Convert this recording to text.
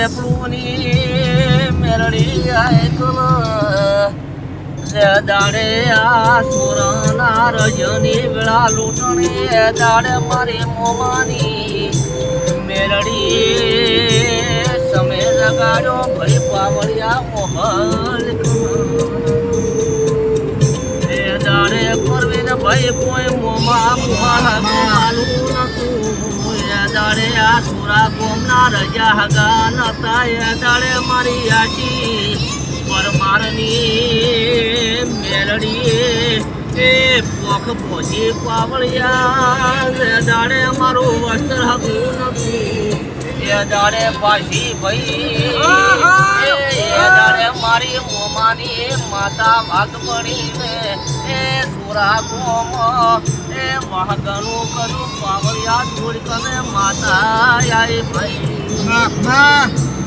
પેપલુની મેરડી આય કલ દાડે આ સુરના રજની વેળા લૂંટણી દાડે મારી મોમાની મેરડી સમે જગાડ્યો ભરી પાવળિયા મોહલ એ દાડે પરવીન ભાઈ કોઈ મોમાં માલું નતું એ દાડે આ સુરા ગોમના રજા હગા નતા એ દાડે મારી આટી પરમારની મેલડી એ પોખ પોજી પાવળિયા દાડે મારું વસ્ત્ર હગું નતું એ દાડે પાછી ભાઈ એ દાડે મારી મોમાની માતા વાઘમણીને એ સુરા ગોમ એ મહાગણું કરું પાવળિયા ધૂળ કને માતા આય ભાઈ